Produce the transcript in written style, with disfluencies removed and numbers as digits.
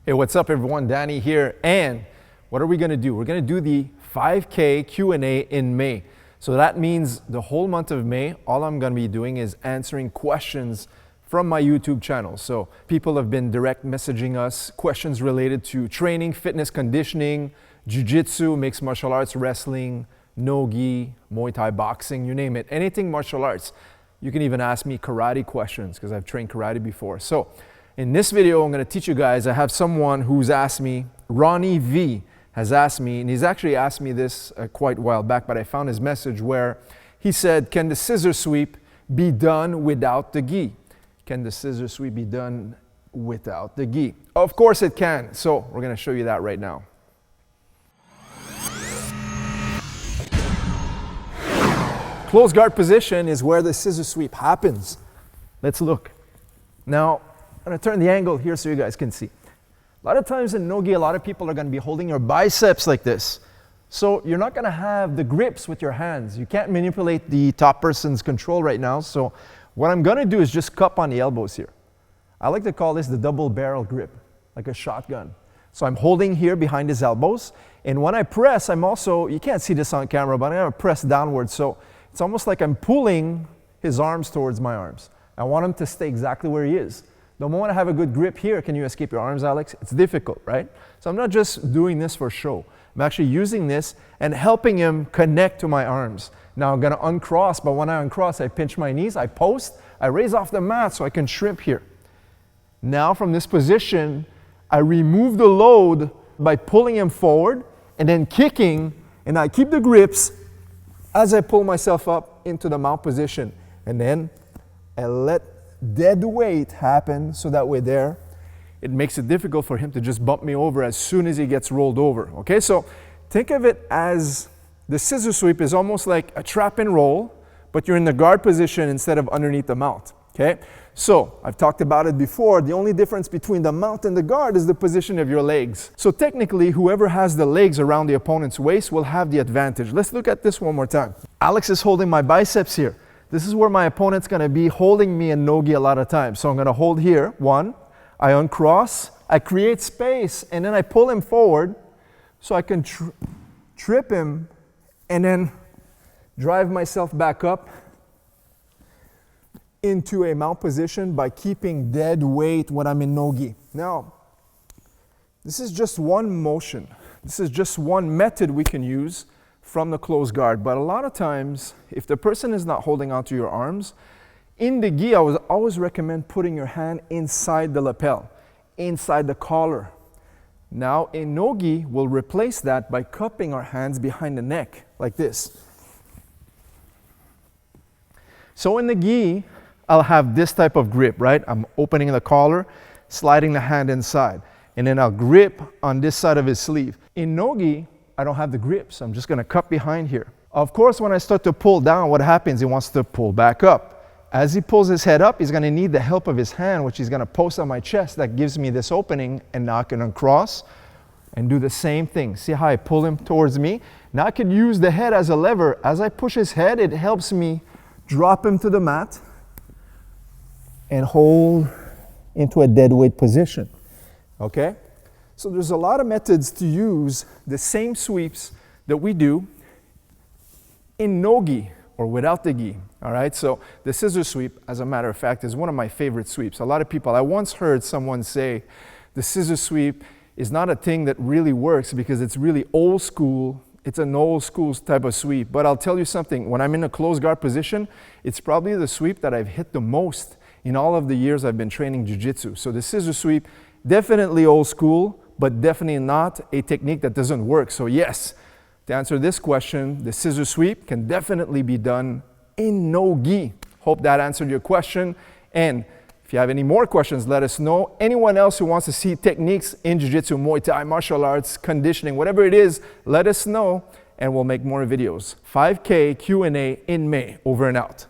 Hey, what's up everyone? Danny here. And what are we going to do? We're going to do the 5K Q&A in May. So that means the whole month of May, all I'm going to be doing is answering questions from my YouTube channel. So people have been direct messaging us questions related to training, fitness, conditioning, jiu-jitsu, mixed martial arts, wrestling, NoGi, Muay Thai, boxing, you name it. Anything martial arts. You can even ask me karate questions because I've trained karate before. So in this video, I'm going to teach you guys. I have someone who's asked me, Ronnie V has asked me, and he's actually asked me this quite a while back, but I found his message where he said, can the scissor sweep be done without the gi? Can the scissor sweep be done without the gi? Of course it can. So we're going to show you that right now. Closed guard position is where the scissor sweep happens. Let's look. Now, I'm going to turn the angle here so you guys can see. A lot of times in NoGi, a lot of people are going to be holding your biceps like this. So you're not going to have the grips with your hands. You can't manipulate the top person's control right now. So what I'm going to do is just cup on the elbows here. I like to call this the double barrel grip, like a shotgun. So I'm holding here behind his elbows. And when I press, I'm also, you can't see this on camera, but I'm going to press downwards. So it's almost like I'm pulling his arms towards my arms. I want him to stay exactly where he is. The moment I have a good grip here, can you escape your arms, Alex? It's difficult, right? So I'm not just doing this for show. I'm actually using this and helping him connect to my arms. Now I'm going to uncross, but when I uncross, I pinch my knees, I post, I raise off the mat so I can shrimp here. Now from this position, I remove the load by pulling him forward and then kicking, and I keep the grips as I pull myself up into the mount position. And then I let dead weight happen so that way there. It makes it difficult for him to just bump me over as soon as he gets rolled over. Okay, so think of it as the scissor sweep is almost like a trap and roll, but you're in the guard position instead of underneath the mount. Okay, so I've talked about it before. The only difference between the mount and the guard is the position of your legs. So technically, whoever has the legs around the opponent's waist will have the advantage. Let's look at this one more time. Alex is holding my biceps here. This is where my opponent's going to be holding me in NoGi a lot of times. So I'm going to hold here, one, I uncross, I create space, and then I pull him forward so I can trip him and then drive myself back up into a mount position by keeping dead weight when I'm in NoGi. Now, this is just one motion. This is just one method we can use from the closed guard. But a lot of times, if the person is not holding onto your arms, in the gi, I would always recommend putting your hand inside the lapel, inside the collar. Now, in NoGi, we'll replace that by cupping our hands behind the neck, like this. So in the gi, I'll have this type of grip, right? I'm opening the collar, sliding the hand inside, and then I'll grip on this side of his sleeve. In NoGi, I don't have the grips. I'm just going to cup behind here. Of course, when I start to pull down, what happens? He wants to pull back up. As he pulls his head up, he's going to need the help of his hand, which he's going to post on my chest. That gives me this opening, and now I can uncross and do the same thing. See how I pull him towards me? Now I can use the head as a lever. As I push his head, it helps me drop him to the mat and hold into a dead weight position. Okay? So there's a lot of methods to use the same sweeps that we do in NoGi or without the gi. All right, so the scissor sweep, as a matter of fact, is one of my favorite sweeps. A lot of people, I once heard someone say the scissor sweep is not a thing that really works because it's really old school. It's an old school type of sweep. But I'll tell you something, when I'm in a closed guard position, it's probably the sweep that I've hit the most in all of the years I've been training jiu-jitsu. So the scissor sweep, definitely old school, but definitely not a technique that doesn't work. So yes, to answer this question, the scissor sweep can definitely be done in NoGi. Hope that answered your question. And if you have any more questions, let us know. Anyone else who wants to see techniques in jiu-jitsu, Muay Thai, martial arts, conditioning, whatever it is, let us know and we'll make more videos. 5K Q&A in May. Over and out.